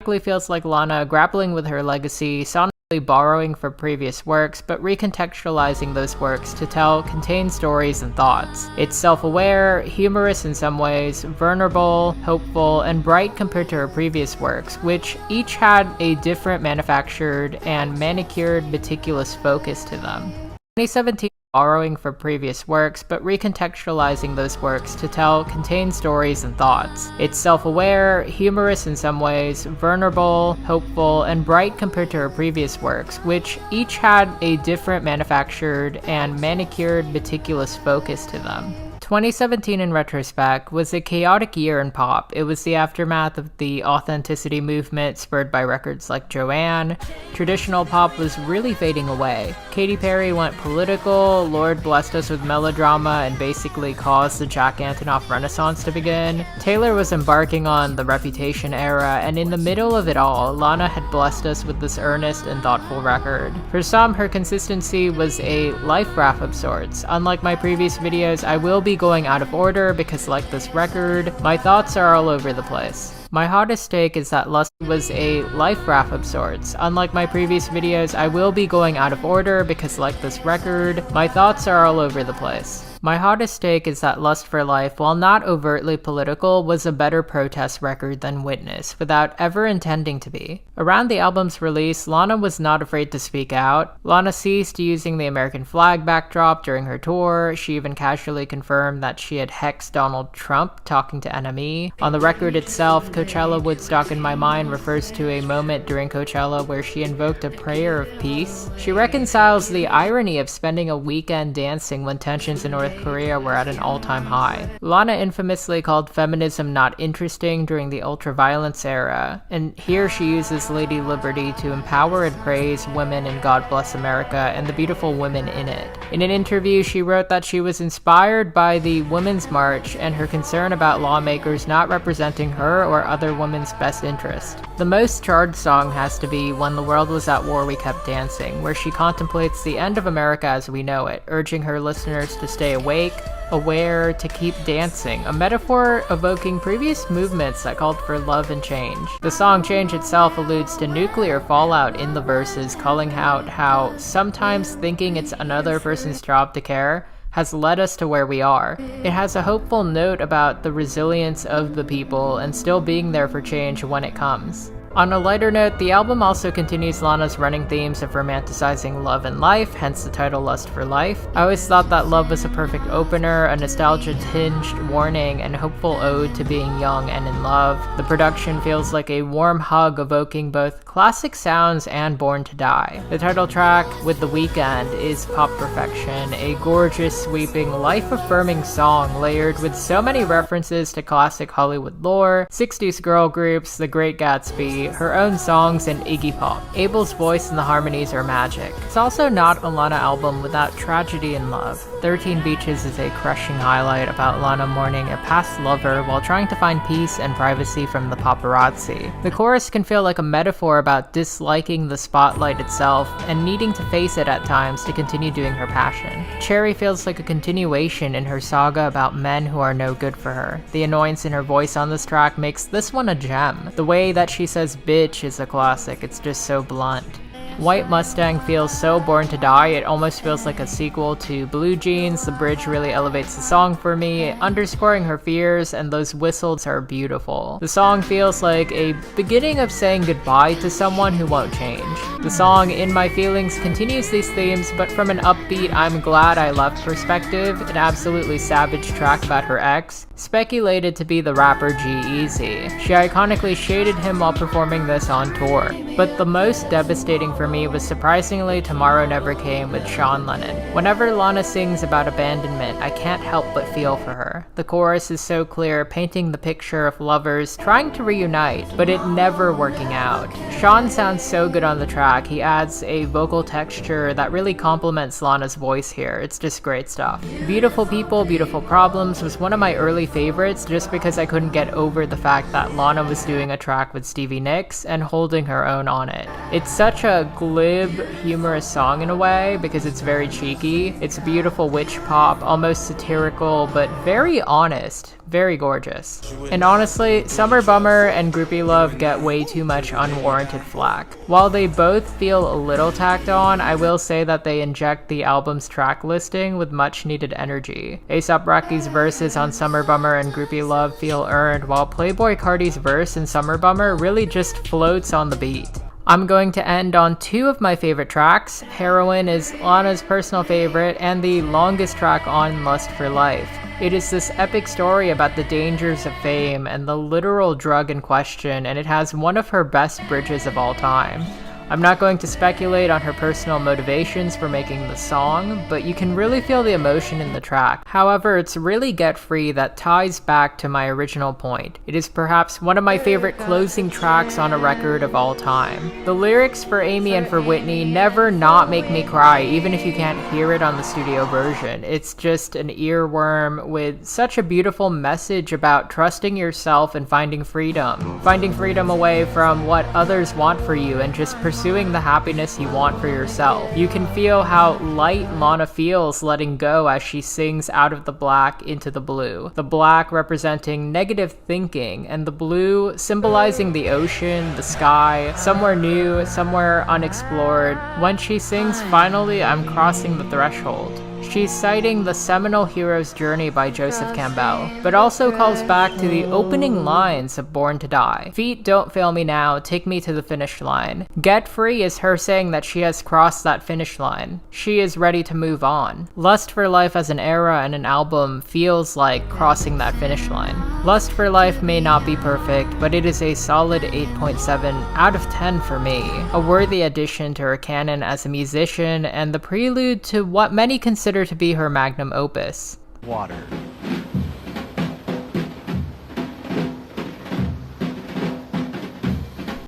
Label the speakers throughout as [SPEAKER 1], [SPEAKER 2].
[SPEAKER 1] chaotically feels like Lana grappling with her legacy, sonically borrowing from previous works, but recontextualizing those works to tell contained stories and thoughts. It's self-aware, humorous in some ways, vulnerable, hopeful, and bright compared to her previous works, which each had a different manufactured and manicured, meticulous focus to them. 2017 borrowing from previous works, but recontextualizing those works to tell contained stories and thoughts. It's self-aware, humorous in some ways, vulnerable, hopeful, and bright compared to her previous works, which each had a different manufactured and manicured, meticulous focus to them. 2017 in retrospect was a chaotic year in pop. It was the aftermath of the authenticity movement spurred by records like Joanne. Traditional pop was really fading away. Katy Perry went political, Lorde blessed us with melodrama and basically caused the Jack Antonoff Renaissance to begin. Taylor was embarking on the Reputation era, and in the middle of it all, Lana had blessed us with this earnest and thoughtful record. For some, her consistency was a life graph of sorts. Unlike my previous videos, I will be going out of order because, like this record, my thoughts are all over the place. My hottest take is that Lust was a life graph of sorts. Unlike my previous videos, I will be going out of order because, like this record, my thoughts are all over the place. My hottest take is that Lust for Life, while not overtly political, was a better protest record than Witness, without ever intending to be. Around the album's release, Lana was not afraid to speak out. Lana ceased using the American flag backdrop during her tour. She even casually confirmed that she had hexed Donald Trump talking to NME. On the record itself, Coachella Woodstock in My Mind refers to a moment during Coachella where she invoked a prayer of peace. She reconciles the irony of spending a weekend dancing when tensions in North Korea were at an all-time high. Lana infamously called feminism not interesting during the ultraviolence era, and here she uses Lady Liberty to empower and praise women in God Bless America and the beautiful women in it. In an interview, she wrote that she was inspired by the Women's March and her concern about lawmakers not representing her or other women's best interest. The most charged song has to be When the World Was at War We Kept Dancing, where she contemplates the end of America as we know it, urging her listeners to stay awake, aware, to keep dancing, a metaphor evoking previous movements that called for love and change. The song Change itself alludes to nuclear fallout in the verses, calling out how sometimes thinking it's another person's job to care has led us to where we are. It has a hopeful note about the resilience of the people and still being there for change when it comes. On a lighter note, the album also continues Lana's running themes of romanticizing love and life, hence the title Lust for Life. I always thought that love was a perfect opener, a nostalgia-tinged warning, and hopeful ode to being young and in love. The production feels like a warm hug evoking both classic sounds and Born to Die. The title track, With the Weeknd, is pop perfection, a gorgeous, sweeping, life-affirming song layered with so many references to classic Hollywood lore, 60s girl groups, The Great Gatsby, her own songs, and Iggy Pop. Abel's voice and the harmonies are magic. It's also not a Lana album without tragedy and love. 13 Beaches is a crushing highlight about Lana mourning a past lover while trying to find peace and privacy from the paparazzi. The chorus can feel like a metaphor about disliking the spotlight itself and needing to face it at times to continue doing her passion. Cherry feels like a continuation in her saga about men who are no good for her. The annoyance in her voice on this track makes this one a gem. The way that she says bitch is a classic, it's just so blunt. White Mustang feels so Born to Die, it almost feels like a sequel to Blue Jeans. The bridge really elevates the song for me, underscoring her fears, and those whistles are beautiful. The song feels like a beginning of saying goodbye to someone who won't change. The song In My Feelings continues these themes, but from an upbeat I'm glad I left perspective, an absolutely savage track about her ex, speculated to be the rapper G-Eazy. She iconically shaded him while performing this on tour. But the most devastating for me was surprisingly Tomorrow Never Came with Sean Lennon. Whenever Lana sings about abandonment, I can't help but feel for her. The chorus is so clear, painting the picture of lovers trying to reunite, but it never working out. Sean sounds so good on the track. He adds a vocal texture that really complements Lana's voice here. It's just great stuff. Beautiful People, Beautiful Problems was one of my early favorites just because I couldn't get over the fact that Lana was doing a track with Stevie Nicks and holding her own on it. It's such a glib, humorous song in a way because it's very cheeky. It's beautiful witch pop, almost satirical, but very honest. Very gorgeous. And honestly, Summer Bummer and Groupie Love get way too much unwarranted flack. While they both feel a little tacked on, I will say that they inject the album's track listing with much needed energy. A$AP Rocky's verses on Summer Bummer and Groupie Love feel earned, while Playboi Carti's verse in Summer Bummer really just floats on the beat. I'm going to end on two of my favorite tracks. Heroin is Lana's personal favorite and the longest track on Lust for Life. It is this epic story about the dangers of fame and the literal drug in question, and it has one of her best bridges of all time. I'm not going to speculate on her personal motivations for making the song, but you can really feel the emotion in the track. However, it's really Get Free that ties back to my original point. It is perhaps one of my favorite closing tracks on a record of all time. The lyrics for Amy and for Whitney never not make me cry, even if you can't hear it on the studio version. It's just an earworm with such a beautiful message about trusting yourself and finding freedom. Finding freedom away from what others want for you and just pursuing the happiness you want for yourself. You can feel how light Lana feels letting go as she sings out of the black into the blue. The black representing negative thinking, and the blue symbolizing the ocean, the sky, somewhere new, somewhere unexplored. When she sings, "Finally, I'm crossing the threshold," she's citing the seminal hero's journey by Joseph Campbell, but also calls back to the opening lines of Born to Die. Feet don't fail me now, take me to the finish line. Get Free is her saying that she has crossed that finish line. She is ready to move on. Lust for Life as an era and an album feels like crossing that finish line. Lust for Life may not be perfect, but it is a solid 8.7 out of 10 for me. A worthy addition to her canon as a musician and the prelude to what many consider to be her magnum opus.
[SPEAKER 2] Water.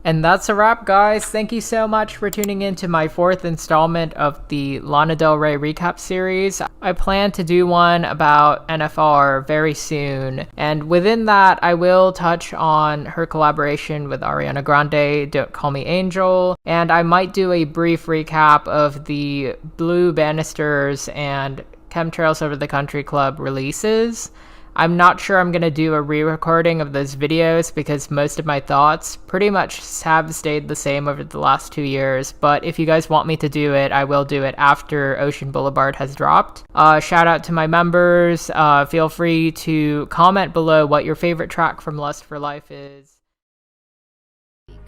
[SPEAKER 1] And that's a wrap, guys. Thank you so much for tuning in to my 4th installment of the Lana Del Rey recap series. I plan to do one about NFR very soon, and within that I will touch on her collaboration with Ariana Grande, Don't Call Me Angel, and I might do a brief recap of the Blue Bannisters and Chemtrails Over the Country Club releases. I'm not sure I'm going to do a re-recording of those videos because most of my thoughts pretty much have stayed the same over the last 2 years, but if you guys want me to do it, I will do it after Ocean Boulevard has dropped. Shout out to my members. Feel free to comment below what your favorite track from Lust for Life is.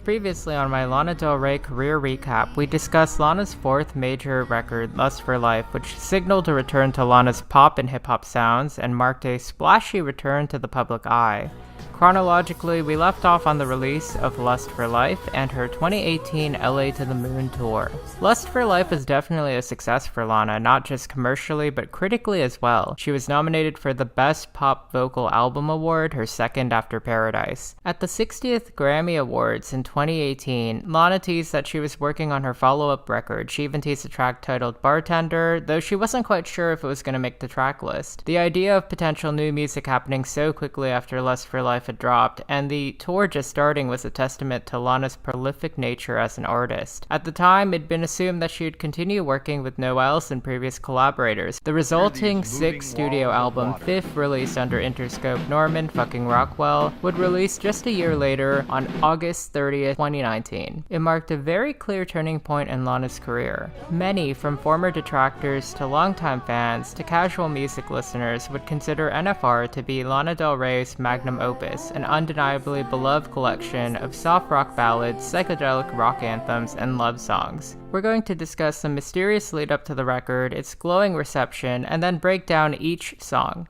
[SPEAKER 1] Previously on my Lana Del Rey career recap, we discussed Lana's 4th major record, Lust for Life, which signaled a return to Lana's pop and hip-hop sounds and marked a splashy return to the public eye. Chronologically, we left off on the release of Lust for Life and her 2018 LA to the Moon tour. Lust for Life was definitely a success for Lana, not just commercially but critically as well. She was nominated for the Best Pop Vocal Album Award, her second after Paradise. At the 60th Grammy Awards in 2018, Lana teased that she was working on her follow-up record. She even teased a track titled Bartender, though she wasn't quite sure if it was going to make the track list. The idea of potential new music happening so quickly after Lust for Life had dropped, and the tour just starting, was a testament to Lana's prolific nature as an artist. At the time, it'd been assumed that she would continue working with Noel's and previous collaborators. The resulting 6th studio album, 5th released under Interscope Norman Fucking Rockwell, would release just a year later on August 30th, 2019. It marked a very clear turning point in Lana's career. Many, from former detractors to longtime fans to casual music listeners, would consider NFR to be Lana Del Rey's magnum opus, an undeniably beloved collection of soft rock ballads, psychedelic rock anthems, and love songs. We're going to discuss the mysterious lead up to the record, its glowing reception, and then break down each song.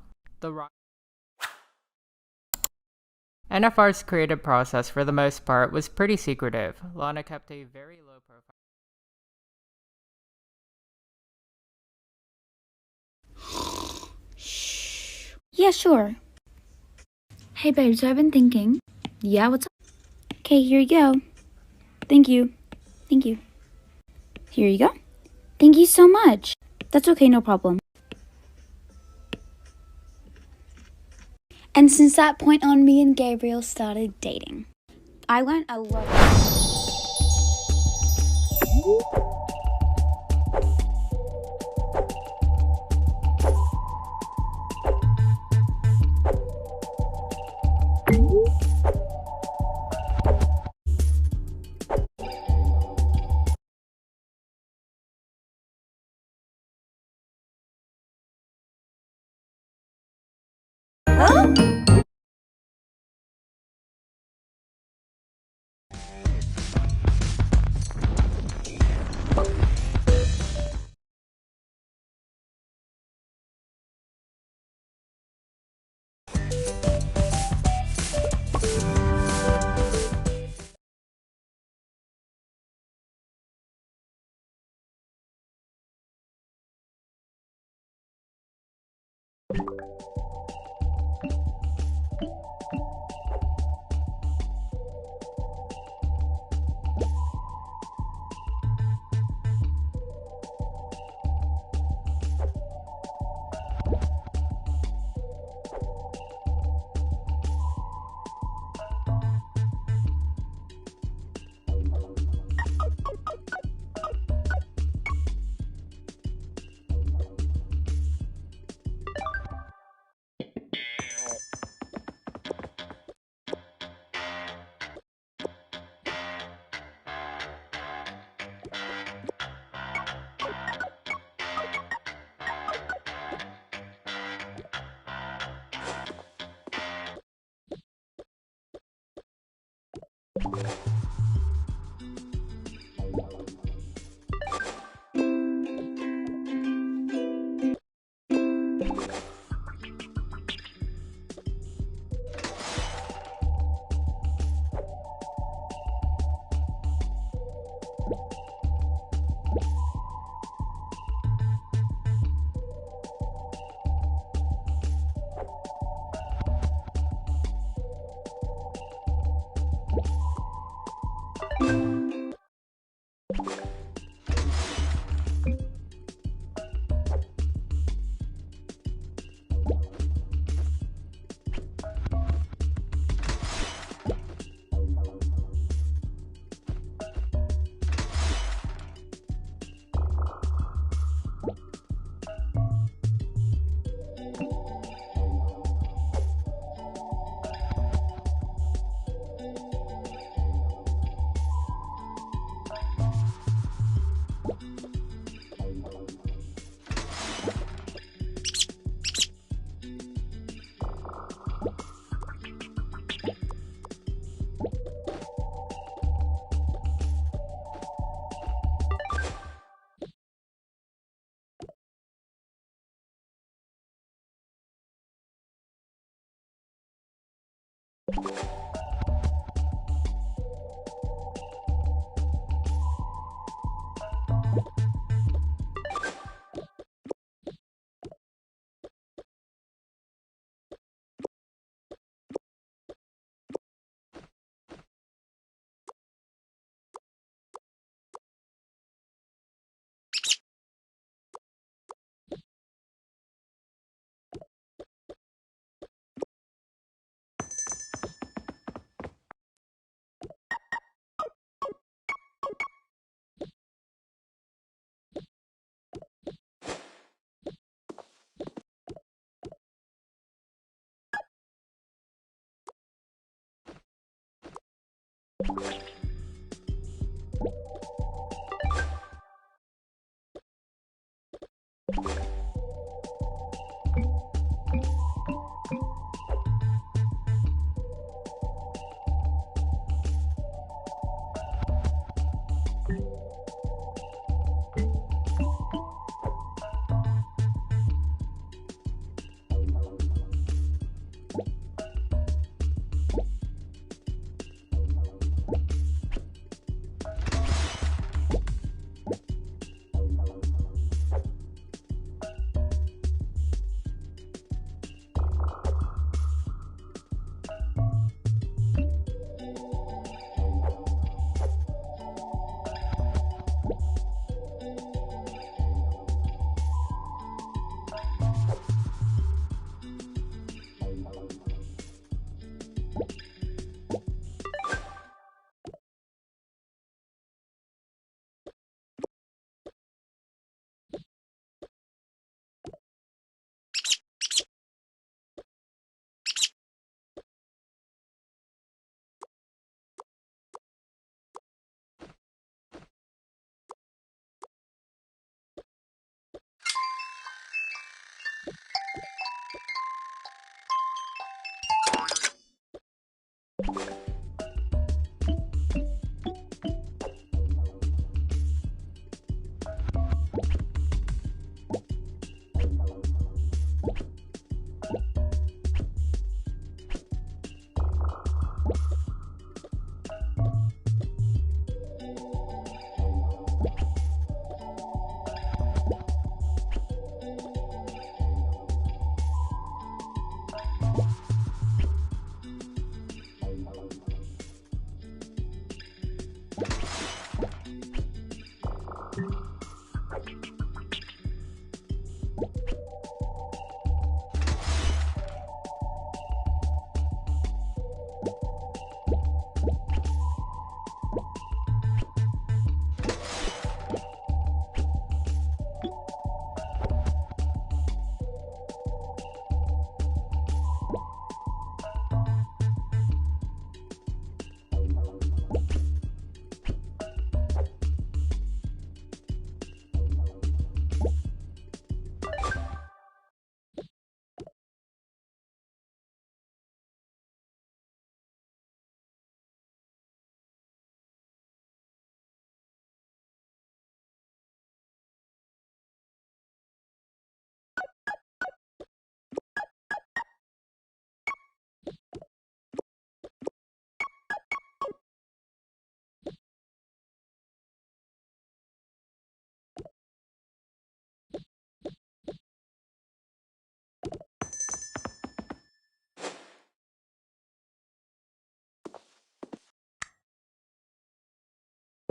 [SPEAKER 1] NFR's creative process, for the most part, was pretty secretive. Lana kept a very low profile.
[SPEAKER 3] Yeah, sure. Hey babe, so I've been thinking. Yeah, what's up? Okay, here you go. Thank you. Thank you. Here you go. Thank you so much. That's okay, no problem. And since that point on, me and Gabriel started dating. I learned a lot.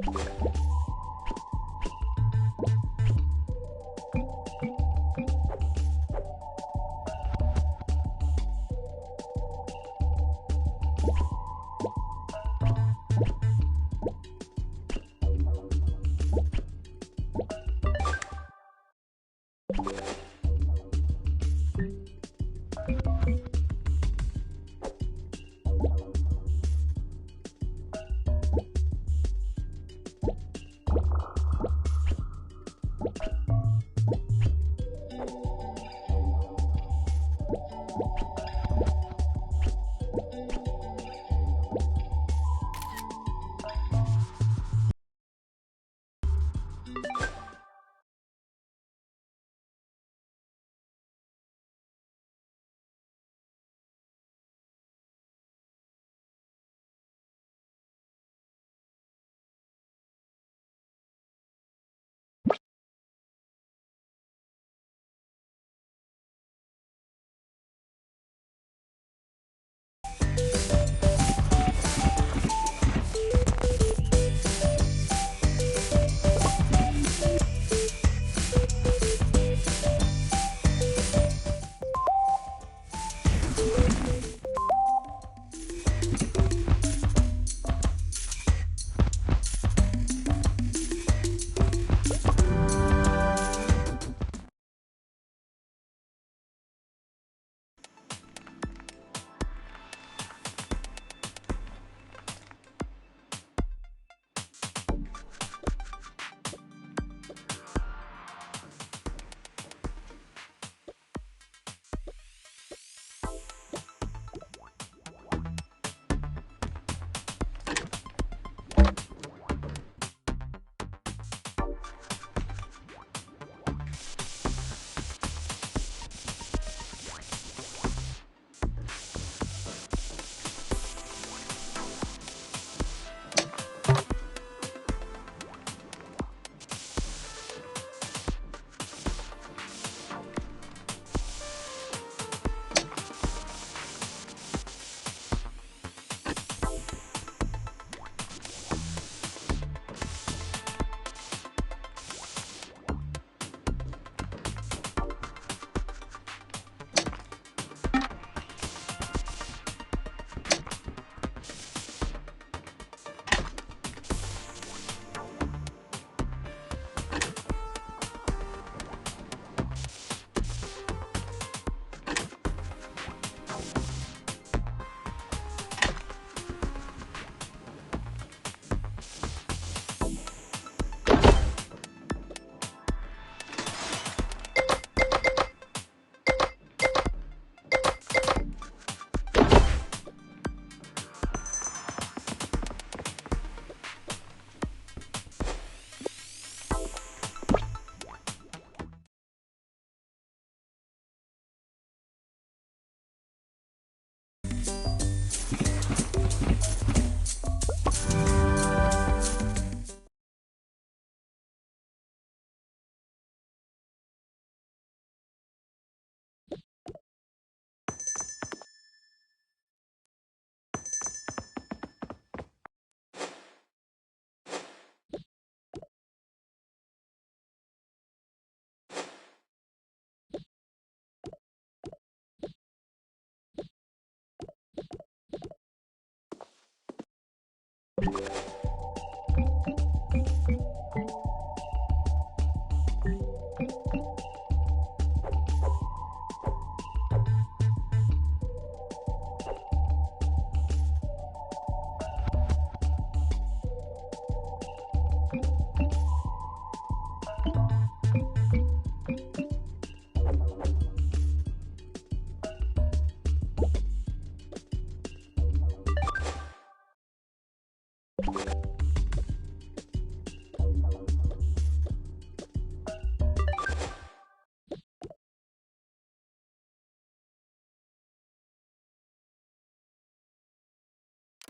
[SPEAKER 3] You